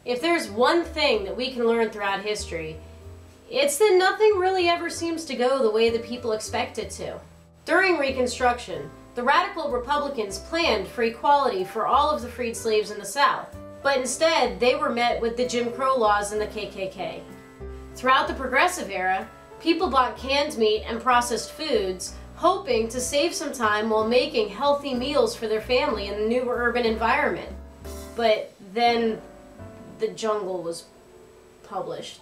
If there's one thing that we can learn throughout history, it's that nothing really ever seems to go the way the people expect it to. During Reconstruction, the radical Republicans planned for equality for all of the freed slaves in the South, but instead they were met with the Jim Crow laws and the KKK. Throughout the Progressive era, people bought canned meat and processed foods, hoping to save some time while making healthy meals for their family in the new urban environment. But then The Jungle was published.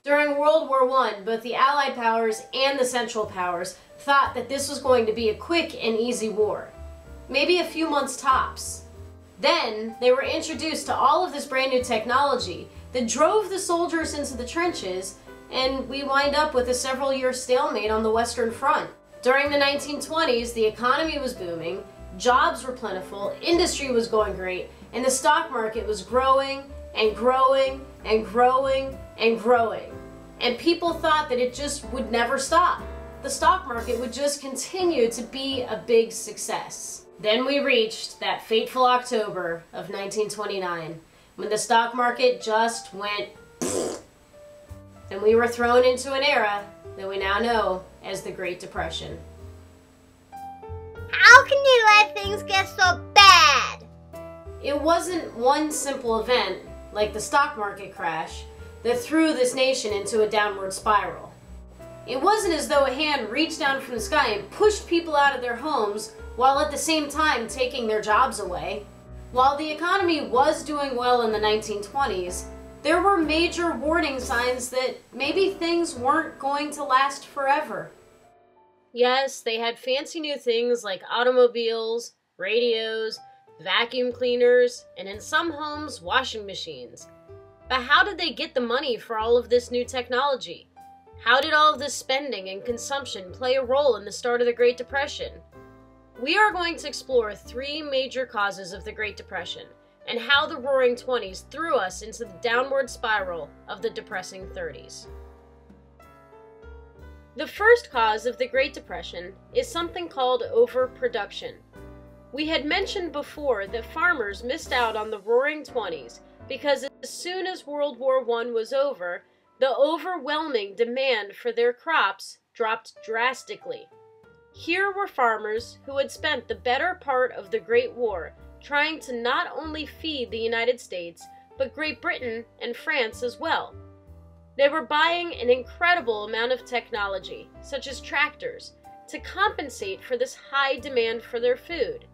During World War I, both the Allied powers and the Central powers thought that this was going to be a quick and easy war. Maybe a few months tops. Then, they were introduced to all of this brand new technology that drove the soldiers into the trenches, and we wind up with a several-year stalemate on the Western Front. During the 1920s, the economy was booming, jobs were plentiful, industry was going great, and the stock market was growing and growing and growing and growing. And people thought that it just would never stop. The stock market would just continue to be a big success. Then we reached that fateful October of 1929, when the stock market just went and we were thrown into an era that we now know as the Great Depression. How can you let things get so bad? It wasn't one simple event, like the stock market crash, that threw this nation into a downward spiral. It wasn't as though a hand reached down from the sky and pushed people out of their homes while at the same time taking their jobs away. While the economy was doing well in the 1920s, there were major warning signs that maybe things weren't going to last forever. Yes, they had fancy new things like automobiles, radios, vacuum cleaners, and in some homes, washing machines. But how did they get the money for all of this new technology? How did all of this spending and consumption play a role in the start of the Great Depression? We are going to explore three major causes of the Great Depression and how the Roaring Twenties threw us into the downward spiral of the depressing 30s. The first cause of the Great Depression is something called overproduction. We had mentioned before that farmers missed out on the Roaring Twenties because as soon as World War I was over, the overwhelming demand for their crops dropped drastically. Here were farmers who had spent the better part of the Great War trying to not only feed the United States, but Great Britain and France as well. They were buying an incredible amount of technology, such as tractors, to compensate for this high demand for their food.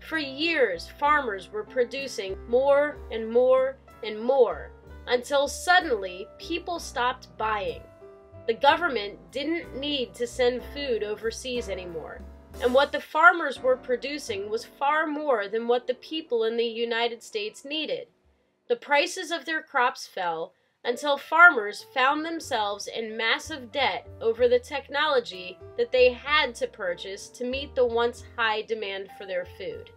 For years, farmers were producing more and more and more, until suddenly people stopped buying. The government didn't need to send food overseas anymore, and what the farmers were producing was far more than what the people in the United States needed. The prices of their crops fell until farmers found themselves in massive debt over the technology that they had to purchase to meet the once high demand for their food.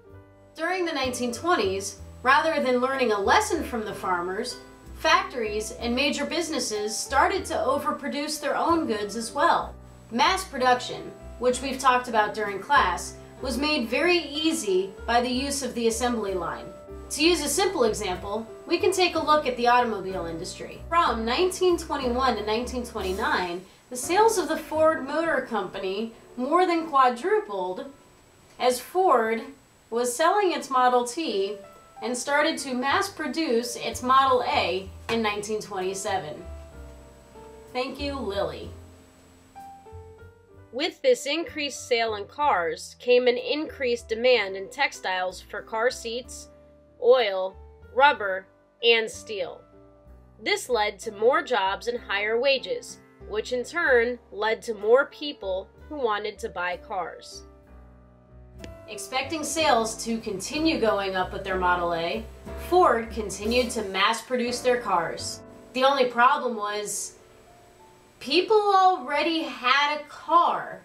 During the 1920s, rather than learning a lesson from the farmers, factories and major businesses started to overproduce their own goods as well. Mass production, which we've talked about during class, was made very easy by the use of the assembly line. To use a simple example, we can take a look at the automobile industry. From 1921 to 1929, the sales of the Ford Motor Company more than quadrupled as Ford was selling its Model T and started to mass produce its Model A in 1927. Thank you, Lily. With this increased sale in cars came an increased demand in textiles for car seats, oil, rubber, and steel. This led to more jobs and higher wages, which in turn led to more people who wanted to buy cars. Expecting sales to continue going up with their Model A, Ford continued to mass produce their cars. The only problem was, people already had a car.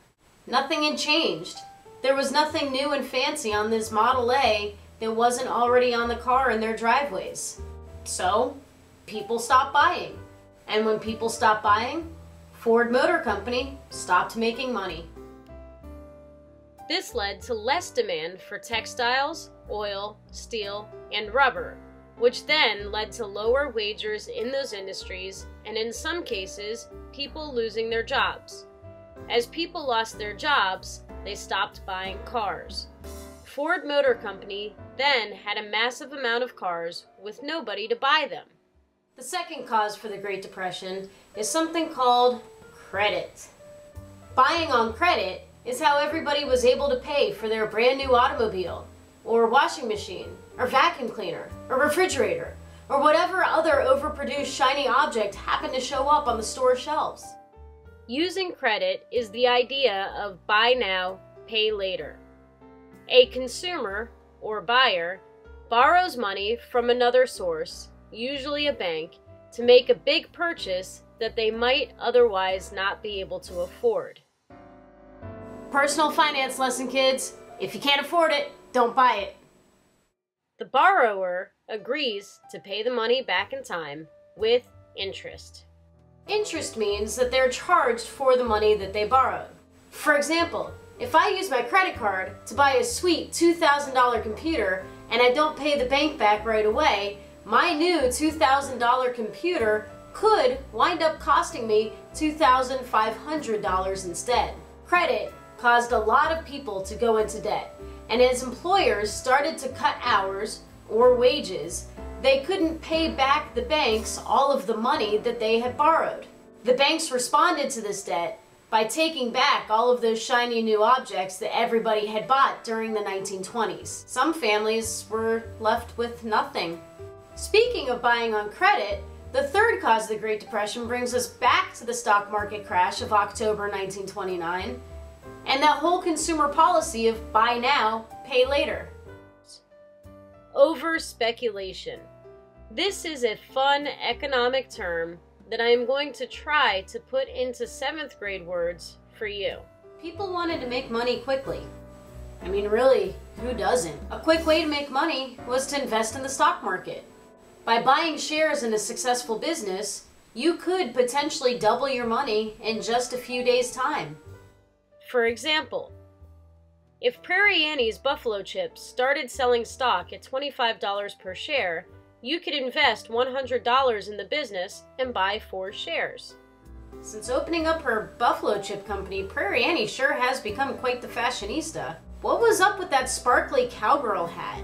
Nothing had changed. There was nothing new and fancy on this Model A that wasn't already on the car in their driveways. So, people stopped buying. And when people stopped buying, Ford Motor Company stopped making money. This led to less demand for textiles, oil, steel, and rubber, which then led to lower wages in those industries and in some cases, people losing their jobs. As people lost their jobs, they stopped buying cars. Ford Motor Company then had a massive amount of cars with nobody to buy them. The second cause for the Great Depression is something called credit. Buying on credit is how everybody was able to pay for their brand new automobile, or washing machine, or vacuum cleaner, or refrigerator, or whatever other overproduced shiny object happened to show up on the store shelves. Using credit is the idea of buy now, pay later. A consumer, or buyer, borrows money from another source, usually a bank, to make a big purchase that they might otherwise not be able to afford. Personal finance lesson, kids. If you can't afford it, don't buy it. The borrower agrees to pay the money back in time with interest. Interest means that they're charged for the money that they borrowed. For example, if I use my credit card to buy a sweet $2,000 computer and I don't pay the bank back right away, my new $2,000 computer could wind up costing me $2,500 instead. Credit caused a lot of people to go into debt, and as employers started to cut hours or wages, they couldn't pay back the banks all of the money that they had borrowed. The banks responded to this debt by taking back all of those shiny new objects that everybody had bought during the 1920s. Some families were left with nothing. Speaking of buying on credit, the third cause of the Great Depression brings us back to the stock market crash of October 1929 and that whole consumer policy of buy now, pay later. Over-speculation. This is a fun economic term that I am going to try to put into 7th grade words for you. People wanted to make money quickly. I mean, really, who doesn't? A quick way to make money was to invest in the stock market. By buying shares in a successful business, you could potentially double your money in just a few days' time. For example, if Prairie Annie's Buffalo Chips started selling stock at $25 per share, you could invest $100 in the business and buy 4 shares. Since opening up her Buffalo Chip company, Prairie Annie sure has become quite the fashionista. What was up with that sparkly cowgirl hat?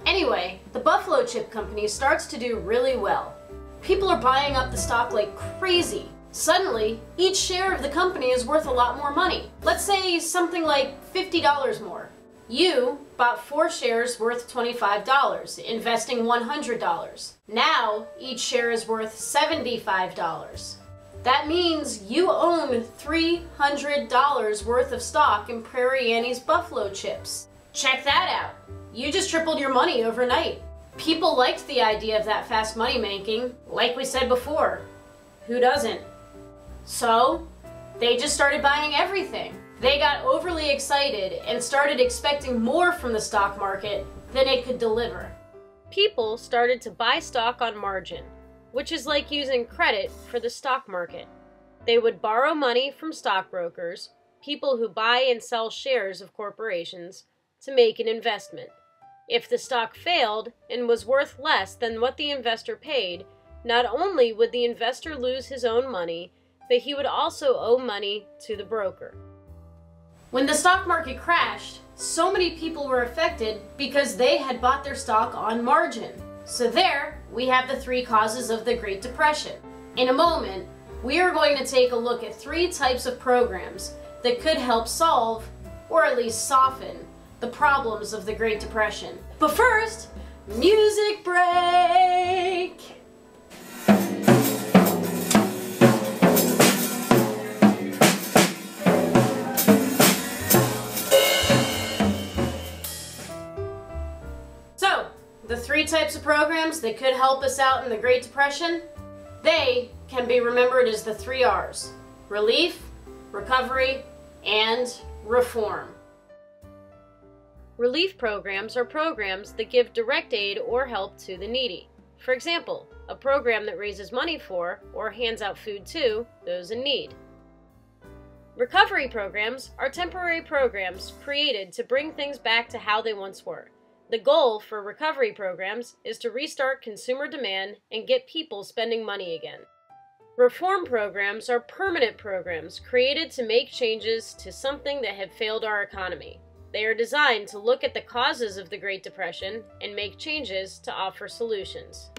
Anyway, the Buffalo Chip company starts to do really well. People are buying up the stock like crazy. Suddenly, each share of the company is worth a lot more money. Let's say something like $50 more. You bought 4 shares worth $25, investing $100. Now, each share is worth $75. That means you own $300 worth of stock in Prairie Annie's Buffalo Chips. Check that out. You just tripled your money overnight. People liked the idea of that fast money making, like we said before. Who doesn't? So, they just started buying everything. They got overly excited and started expecting more from the stock market than it could deliver. People started to buy stock on margin, which is like using credit for the stock market. They would borrow money from stockbrokers, people who buy and sell shares of corporations, to make an investment. If the stock failed and was worth less than what the investor paid, not only would the investor lose his own money, but he would also owe money to the broker. When the stock market crashed, so many people were affected because they had bought their stock on margin. So there, we have the 3 causes of the Great Depression. In a moment, we are going to take a look at 3 types of programs that could help solve, or at least soften, the problems of the Great Depression. But first, music break! The 3 types of programs that could help us out in the Great Depression, they can be remembered as the 3 R's: relief, recovery, and reform. Relief programs are programs that give direct aid or help to the needy. For example, a program that raises money for or hands out food to those in need. Recovery programs are temporary programs created to bring things back to how they once were. The goal for recovery programs is to restart consumer demand and get people spending money again. Reform programs are permanent programs created to make changes to something that had failed our economy. They are designed to look at the causes of the Great Depression and make changes to offer solutions.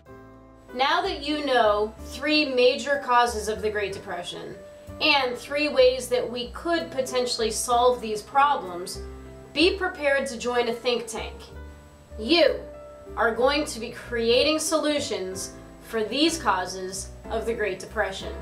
Now that you know 3 major causes of the Great Depression and 3 ways that we could potentially solve these problems, be prepared to join a think tank. You are going to be creating solutions for these causes of the Great Depression.